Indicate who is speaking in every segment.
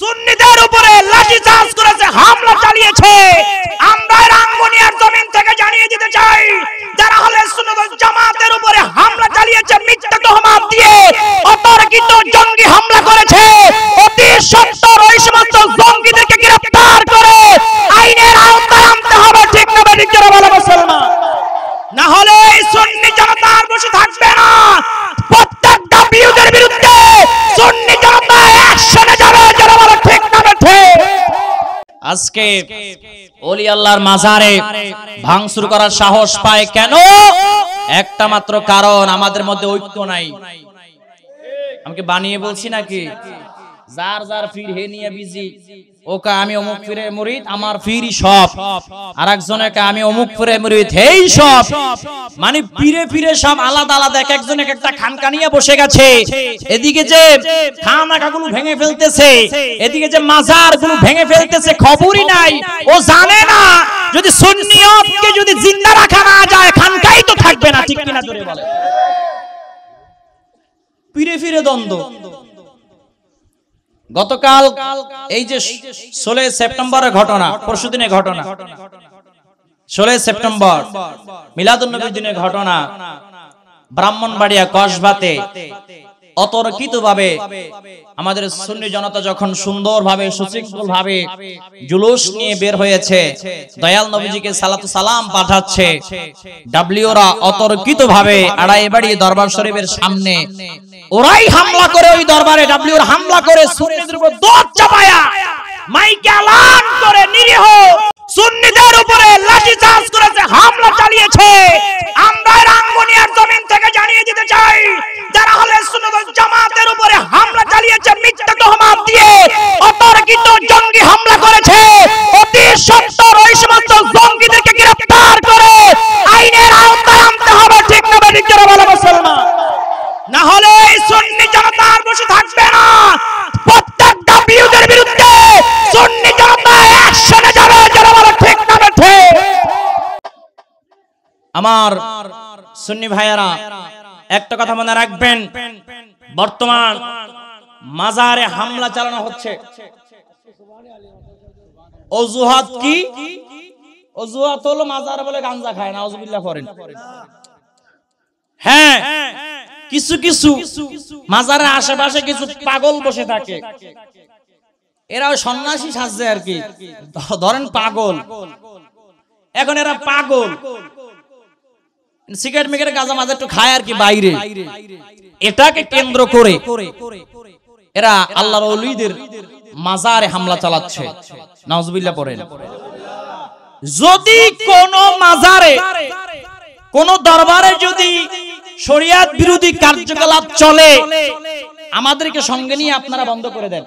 Speaker 1: সুন্নিদের উপরে লাঠিচার্জ করেছে, হামলা চালিয়েছে। আমরা রাঙ্গুনিয়ার জমিন থেকে জানিয়ে দিতে চাই, যারা আহলে সুন্নাত ওয়াল জামাতের উপরে হামলা চালিয়েছে মিথ্যা তহমাত দিয়ে, অতর্কিত জঙ্গি হামলা করেছে, অতি সত্বর ওই সমস্ত জঙ্গিদেরকে গ্রেফতার করে আইনের আওতায় আনতে হবে। ঠিক না বেঠিক যারা বলে মুসলমান, না হলে এই সুন্নি জনতা আর বসে থাকবে না। প্রত্যেকটা বিরোধীর বিরুদ্ধে সুন্নি জনতা অ্যাকশনে যাবে। যারা বলে ঠিক না বেঠিক। আজকে ওলি আল্লাহর মাজারে ভাঙচুর করার সাহস পায় কেন? একটা মাত্র কারণ, আমাদের মধ্যে ঐক্য নাই। আমাকে বানিয়ে বলছি নাকি? যার যার ফির হে নিয়ে বিজি, ওকে আমি অমুক ফিরের মুরিদ, আমার ফিরই সব। আর একজনকে আমি অমুক ফিরের মুরিদ, হেই সব। মানে ফিরে ফিরে সব আলাদা আলাদা, এক একজন এক একটা খানকা নিয়ে বসে গেছে। এদিকে যে খানাকাগুলো ভেঙে ফেলতেছে, এদিকে যে মাজারগুলো ভেঙে ফেলতেছে, খবরই নাই। ও জানে না যদি সুন্নিয়তকে যদি জিন্দা রাখা না যায়, খানকাই তো থাকবে না। ঠিক কিনা জোরে বলে। ফিরে ফিরে দ্বন্দ্ব। গতকাল এই যে 16 সেপ্টেম্বরের ঘটনা, পরশুদিনের ঘটনা, 16 সেপ্টেম্বর মিলাদুন নবীর দিনের ঘটনা, ব্রাহ্মণবাড়িয়া কসবাতে অতর্কিতভাবে আমাদের সুন্নি জনতা যখন সুন্দরভাবে সুশৃঙ্খলভাবে জুলুস নিয়ে বের হয়েছে, দয়াল নবীজিকে সালাতু সালাম পাঠাচ্ছে, ডাব্লিউরা অতর্কিতভাবে আড়াইবাড়ি দরবার শরীফের সামনে ওরাই হামলা করে, ওই দরবারে ডাব্লিউর হামলা করে সুন্নিদের উপর দোষ চাপায়া মাইকে এলান করে নিরীহ সুন্নিদের উপরে লাঠিচার্জ করেছে, হামলা চালিয়েছে। আমরা রাঙ্গুনিয়ার জমিন থেকে জানিয়ে দিতে চাই, যারা আহলে সুন্নাত ওয়াল জামাতের উপরে হামলা চালিয়েছে মিথ্যা তহমাত দিয়ে, অতর্কিত জঙ্গি হামলা করেছে, অতি সত্বর ওই সমস্ত জঙ্গিদেরকে গ্রেফতার করে আইনের আওতায় আনতে হবে। ঠিক না বেঠিক যারা বলে মুসলমান, না হলে এই সুন্নি জনতা আর বসে থাকবে না। প্রত্যেকটা বিরোধীর বিরুদ্ধে সুন্নি জনতা অ্যাকশনে যাবে। যারা বলে ঠিক না বেঠিক। আমার সুন্নি ভাইয়েরা, একটা কথা মনে রাখবেন, বর্তমান মাজারে হামলা চালানো হচ্ছে। অজুহাত কি? অজুহাত হলো মাজারে বলে গাঞ্জা খায়, নাউজুবিল্লাহ করেন। হ্যাঁ, কিছু কিছু মাজারের আশেপাশে কিছু পাগল বসে থাকে, এরা সন্ন্যাসী সাজছে আর কি, ধরেন পাগল। এখন এরা পাগল, সিগারেট মিগারেট গাঁজা মাজা একটু খায় আর কি বাইরে। এটাকে কেন্দ্র করে এরা আল্লাহর ওলিদের মাজারে হামলা চালাচ্ছে, নাউজুবিল্লাহ পড়েন। যদি কোন মাজারে, কোন দরবারে যদি শরিয়াত বিরোধী কার্যকলাপ চলে, আমাদেরকে সঙ্গে নিয়ে আপনারা বন্ধ করে দেন।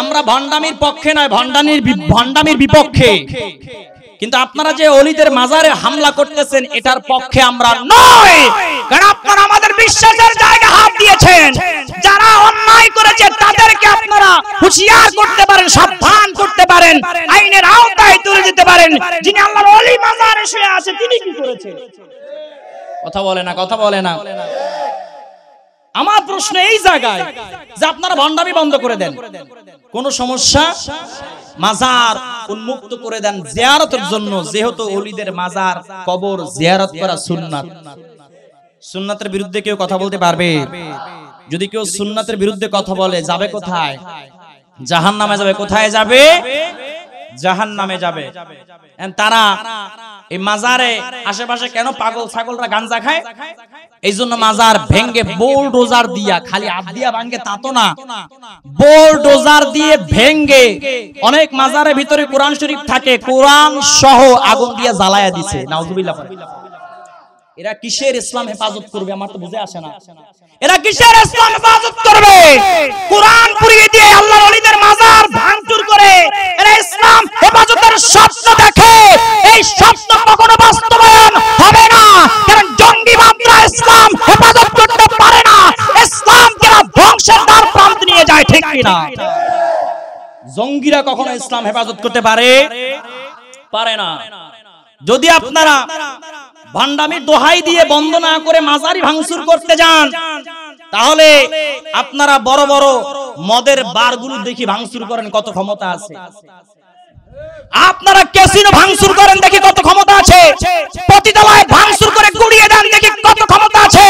Speaker 1: আমরা ভণ্ডামির পক্ষে নয়, ভণ্ডামির বিপক্ষে। কিন্তু আপনারা যে ওলিদের মাজারে হামলা করতেছেন, এটার পক্ষে আমরা নয়। কারণ আপনারা আমাদের বিশ্বাসের জায়গায় হাত দিয়েছেন। যারা অন্যায় করেছে তাদেরকে আপনারা হুঁশিয়ার করতে পারেন, সাবধান করতে পারেন, আইনের আওতায় তুলে দিতে পারেন। যিনি আল্লাহর ওলি মাজারে শুয়ে আছে, তিনি কি করেছেন? কথা বলে না, কথা বলে না। আমার প্রশ্ন এই জায়গায় যে আপনারা ভণ্ডামি বন্ধ করে দেন, কোন সমস্যা, মাজার উন্মুক্ত করে দেন জিয়ারতের জন্য। যেহেতু ওলিদের মাজার কবর জিয়ারত করা সুন্নাত, সুন্নাতের বিরুদ্ধে কেউ কথা বলতে পারবে? যদি কেউ সুন্নাতের বিরুদ্ধে কথা বলে, যাবে কোথায়? জাহান্নামে যাবে। কোথায় যাবে? জাহান্নামে যাবে। তারা এই মাজারে আশেপাশে কেন পাগল ছাগলরা গাঞ্জা খায়? এই জন্য মাজার ভেঙ্গে বোলডোজার দিয়া, খালি হাত দিয়া ভাঙ্গে তা তো না, বোলডোজার দিয়ে ভেঙ্গে, অনেক মাজারের ভিতরে কোরআন শরীফ থাকে, কোরআন সহ আগুন দিয়ে জ্বালায়া দিছে। নাউজুবিল্লাহ। এরা কিসের ইসলাম হেফাজত করবে? আমার তো বুঝে আসে না, এরা কিসের ইসলাম হেফাজত করবে? কোরআন পুড়িয়ে দিয়ে আল্লাহর ওলিদের মাজার ভাঙচুর করে এরা ইসলাম হেফাজতের স্বপ্ন দেখে। এই স্বপ্ন কখনো বাস্তবায়ন হবে না, কারণ জঙ্গিবাদরা ইসলাম হেফাজত করতে পারে না। ইসলামকে ধ্বংসের দ্বার প্রান্তে নিয়ে যায়। ঠিক কিনা? জঙ্গিরা কখনো ইসলাম হেফাজত করতে পারে না। যদি আপনারা ভণ্ডামির দোহাই দিয়ে বন্ধ না করে মাজারি ভাঙচুর করতে যান, তাহলে আপনারা বড় বড় মদের বারগুলো দেখি ভাঙচুর করেন কত ক্ষমতা আছে। আপনারা ক্যাসিনো ভাঙচুর করেন দেখি কত ক্ষমতা আছে। পতিতালয় ভাঙচুর করে গুড়িয়ে দেন দেখি কত ক্ষমতা আছে।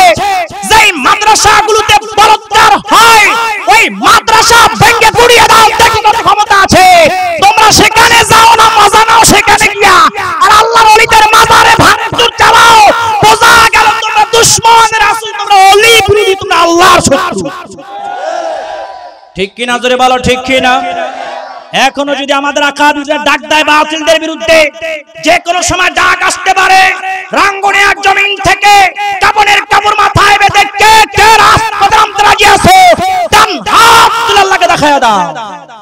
Speaker 1: যেই মাদ্রাসাগুলোতে বলাৎকার হয় ওই মাদ্রাসা ভেঙে গুড়িয়ে দাও দেখি কত ক্ষমতা আছে। তোমরা সেখানে যাও না, মজা নাও সেখানে গিয়া, আর আল্লাহর ওলিদের মাজারে ভাঙচুর চালাও। বোঝা গেল তোমরা দুশমন রাসূল, তোমরা ওলি বিরোধী, তোমরা আল্লাহর শত্রু। ঠিক কিনা জোরে বলো, ঠিক কিনা? এখনো যদি আমাদের আকাবিররা ডাক দেয় বাতিলদের বিরুদ্ধে, যে কোনো সময় ডাক আসতে পারে। রাঙ্গুনিয়ার জমিন থেকে কাপড়ের কাপড় মাথায় বেঁধে কে কে রাজপথে নামতে রাজি আছে? ডান হাত তুলে আল্লাহকে দেখায়া দাও।